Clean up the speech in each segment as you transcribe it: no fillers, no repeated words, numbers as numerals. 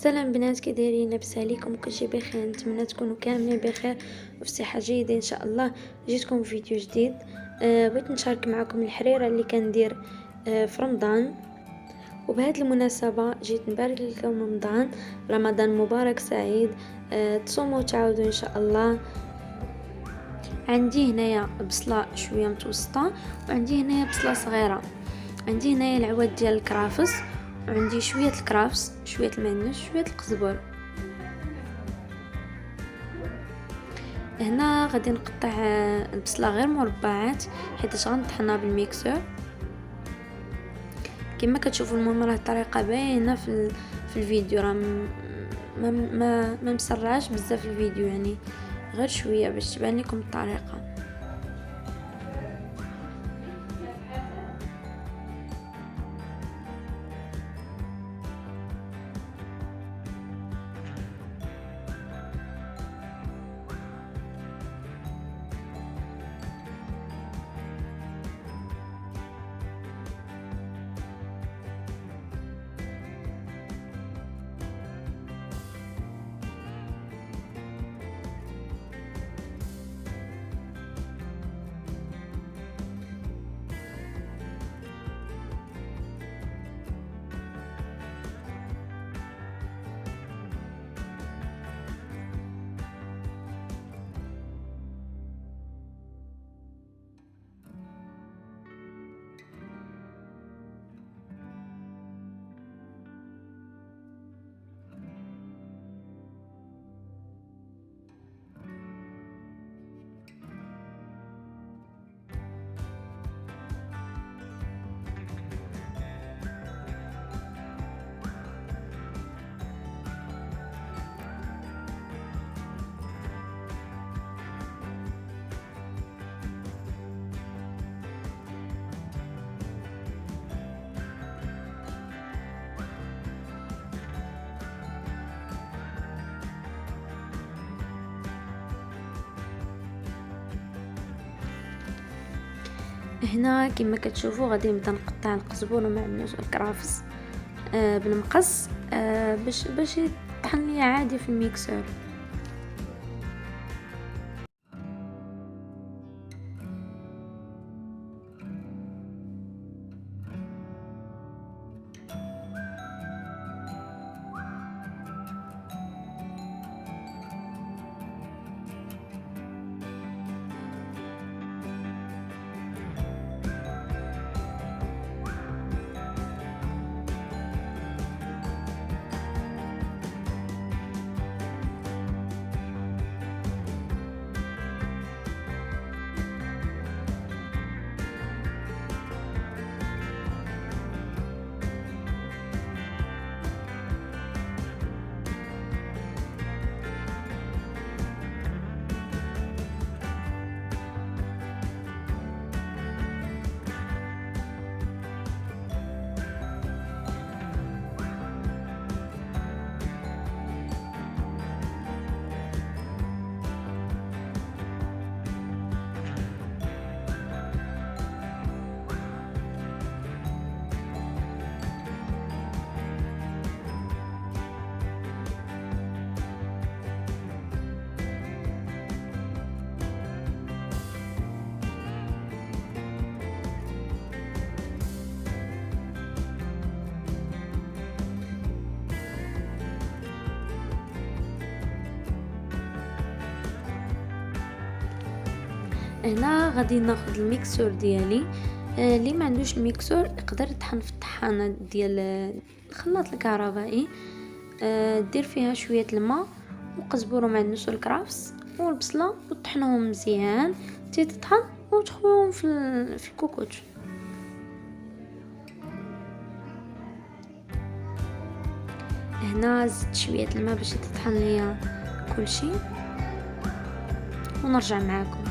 سلام بنات، كي دايرين؟ لاباس عليكم؟ كلشي بخير؟ نتمنى تكونوا كاملين بخير وفي صحه جيده ان شاء الله. جيتكم فيديو جديد. بغيت نشارك معكم الحريره اللي كندير في رمضان، وبهذه المناسبه جيت نبارك لكم رمضان مبارك سعيد. تصوموا وتعاودوا ان شاء الله. عندي هنايا بصله شويه متوسطه، وعندي هنايا بصله صغيره. عندي هنايا العواد ديال الكرافس، وعندي شويه الكرافس، شويه المعنش، شويه القزبر. هنا غادي نقطع البصله غير مربعات حيت غنطحنها بالميكسور. كما كتشوفوا المهم راه الطريقه باينه في الفيديو، راه ما مسرعش بزاف الفيديو، يعني غير شويه باش تبان لكم الطريقه. هنا كما كتشوفوا غادي نبدا نقطع القزبر ومعنش والكرافس بالمقص باش يطحن لي عادي في الميكسور. هنا غادي ناخذ الميكسور ديالي. اللي ما عندوش الميكسور يقدر يطحن في الطحانه ديال الخلاط الكهربائي. دير فيها شويه الماء وقزبر ومعنش والكرافس والبصله وطحنهم مزيان حتى تطحن، وتخويهم في الكوكوط. هنا زدت شويه الماء باش تطحن ليا كلشي ونرجع معاكم.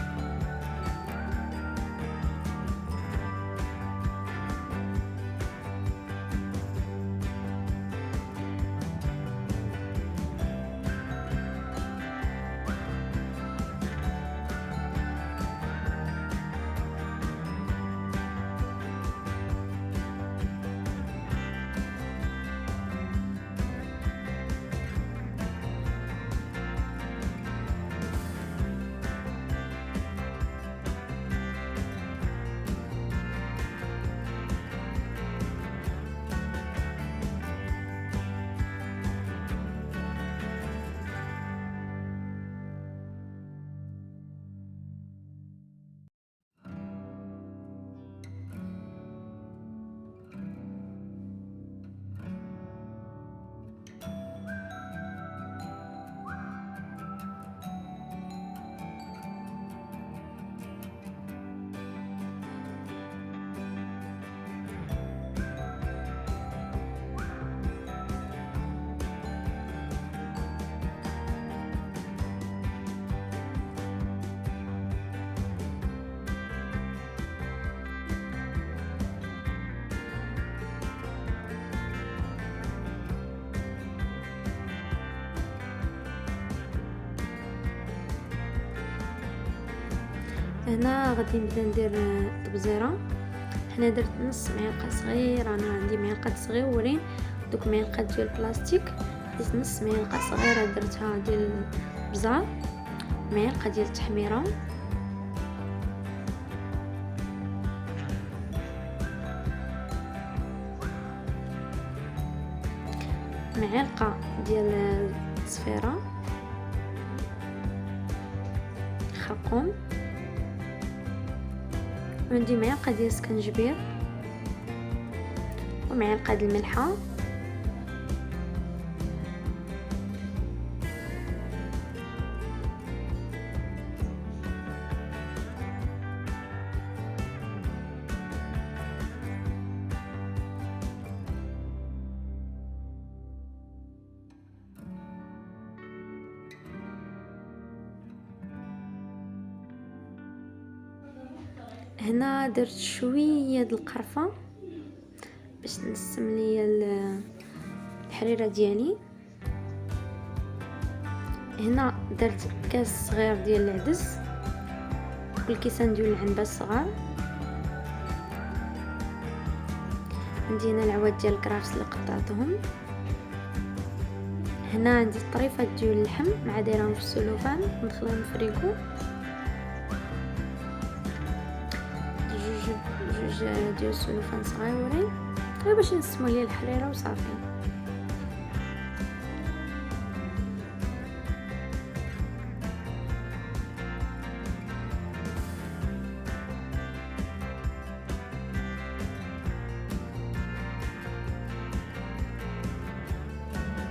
هنا غادي نبدا ندير التبزيره. هنا درت نص معلقه صغيره، انا عندي معلقه صغيورين، دوك معلقه ديال البلاستيك، درت نص معلقه صغيره درتها ديال البزار، معلقه ديال التحميره، معلقه ديال الصفيره، خرقوم، وعندي معلقه ديال السكنجبير، ومعلقه ديال الملحه، هنا درت شويه د القرفه باش نسم ليا الحريره ديالي. هنا درت كاس صغير ديال العدس والكيسان ديال العنبه الصغار. عندي هنا العواد ديال الكرافس اللي قطعتهم. هنا عندي طريفات ديال اللحم مع دايرهم في السلوفان ندخلهم الفريكو، جوج ديال السلوفان صغيورين غير باش نسمو ليه الحريره وصافي.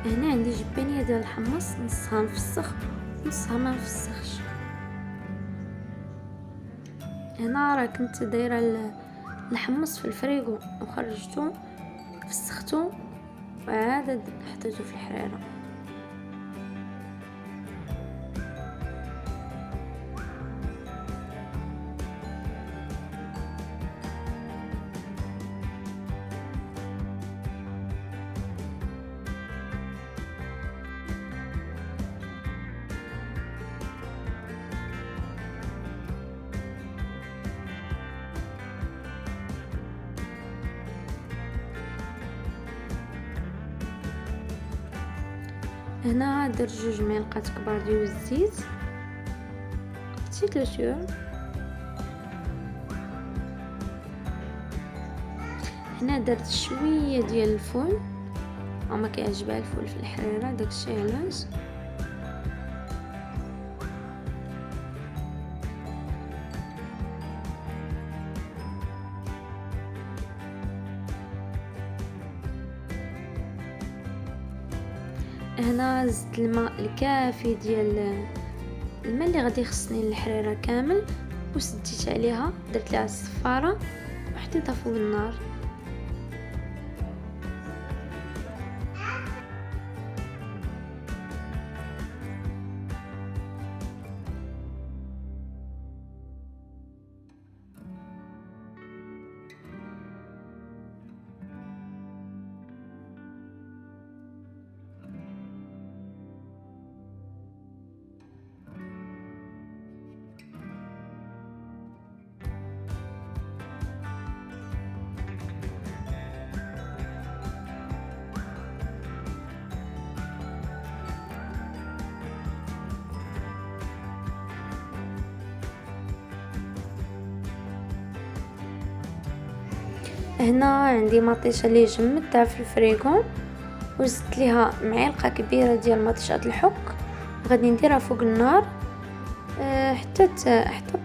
هنا عندي جبانيه ديال الحمص، نصها نفسخ نصها ما نفسخش. هنا راه كنت دايره الحمص في الفريغو وخرجته فسخته وعاد حطيته في الحريره. هنا درت جوج معلقات كبار ديال الزيت، لو سيور. هنا درت شويه ديال الفول، وما كيعجبها الفول في الحريره داكشي علاش. هنا زدت الماء الكافي ديال الماء اللي غادي يخصني الحريره كامل، وسديت عليها، درت لها الصفاره وحطيتها فوق النار. هنا عندي مطيشه اللي جمدتها في الفريغو وزدت ليها معلقه كبيره ديال مطيشه الحك، غادي نديرها فوق النار حتى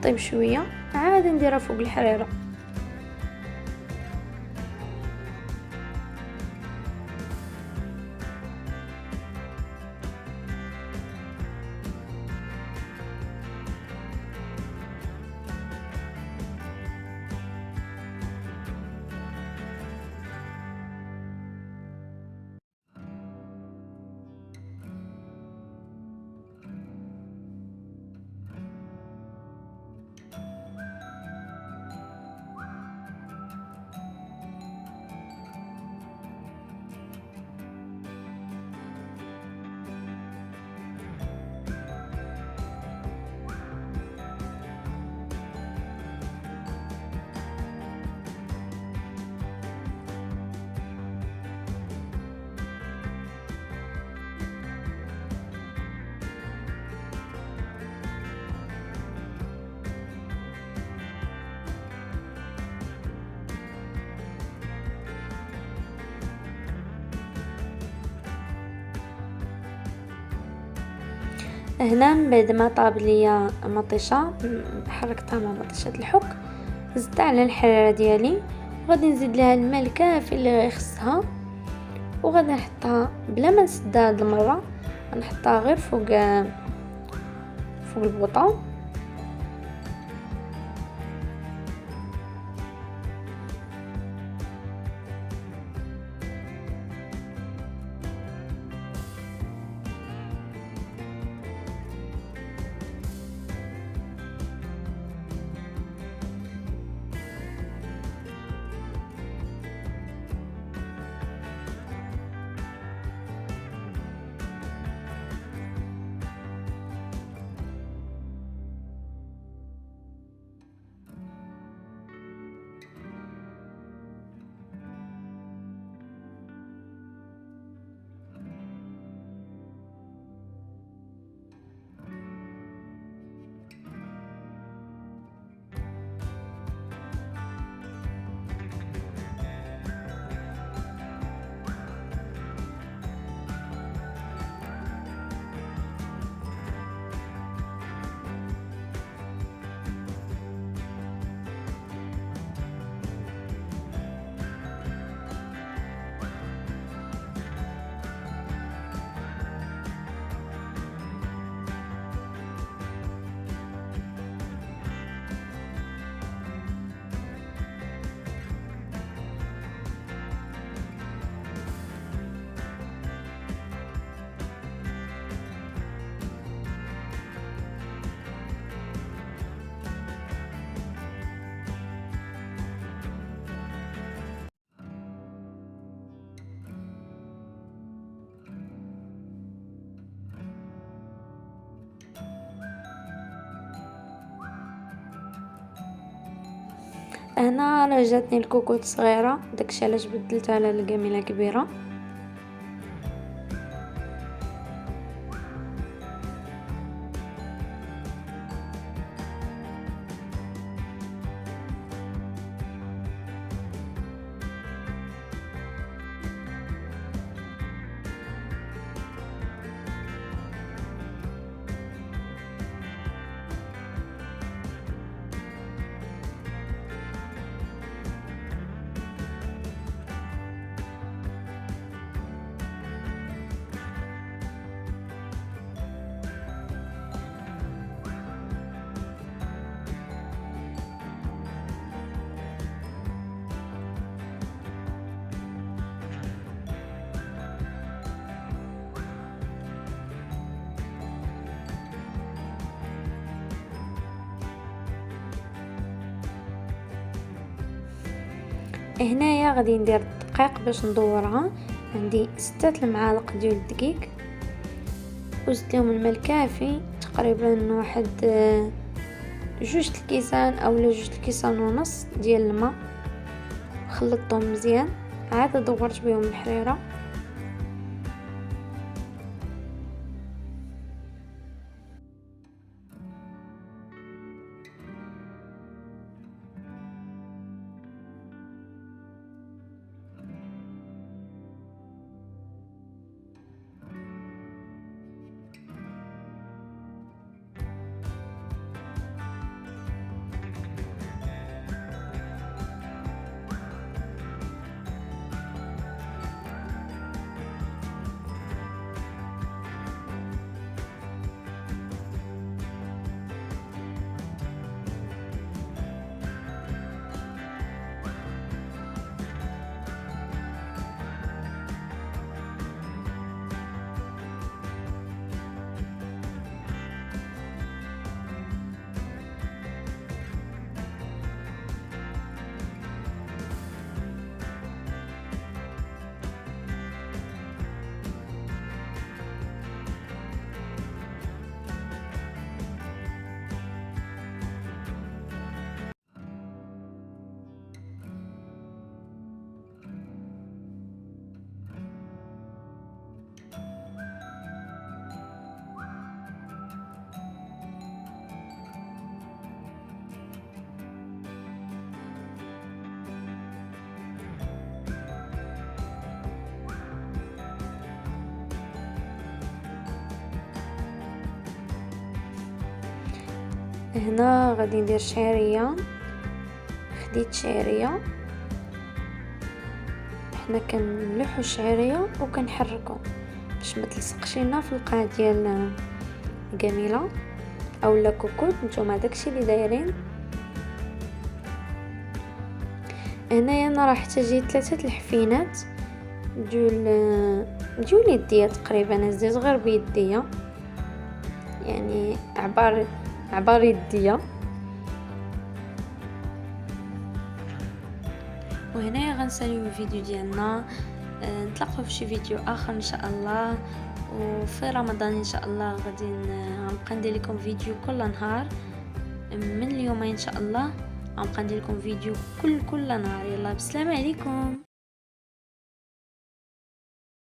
طيب شويه، عاد نديرها فوق الحريره. هنا من بعد ما طاب ليا مطيشه حركتها مع مطيشه الحك، زدت على الحريره ديالي وغادي نزيد لها الماء الكافي اللي غيخصها، وغادي نحطها بلا ما نسدها هاد المره، غنحطها غير فوق البوطه. هنا راه جاتني الكوكوط صغيره، داكشي علاش بدلتها على القاميله كبيره. هنايا غادي ندير الدقيق باش ندورها. عندي 6 المعالق ديال الدقيق، وزدت لهم الماء الكافي، تقريبا واحد 2 الكيسان اولا 2 الكيسان ونص ديال الماء. خلطتهم مزيان، عاد دورت بهم الحريره. هنا غادي ندير شعريه، خديت شعريه، حنا كنملحو الشعريه وكنحركو باش ما تلصقش لنا في القاع ديال جميله اولا كوكوط. نتوما داكشي اللي دايرين. هنايا انا راه احتاجيت 3 الحفينات ديال يديا تقريبا، هزيت غير بيديا يعني عبار يديا. وهنايا غنساليو الفيديو ديالنا. نتلاقاو في شي فيديو اخر ان شاء الله، وفي رمضان ان شاء الله غادي نبقى ندير لكم فيديو كل نهار من اليومين ان شاء الله. غنبقى ندير لكم فيديو كل نهار. يلا بسلام عليكم.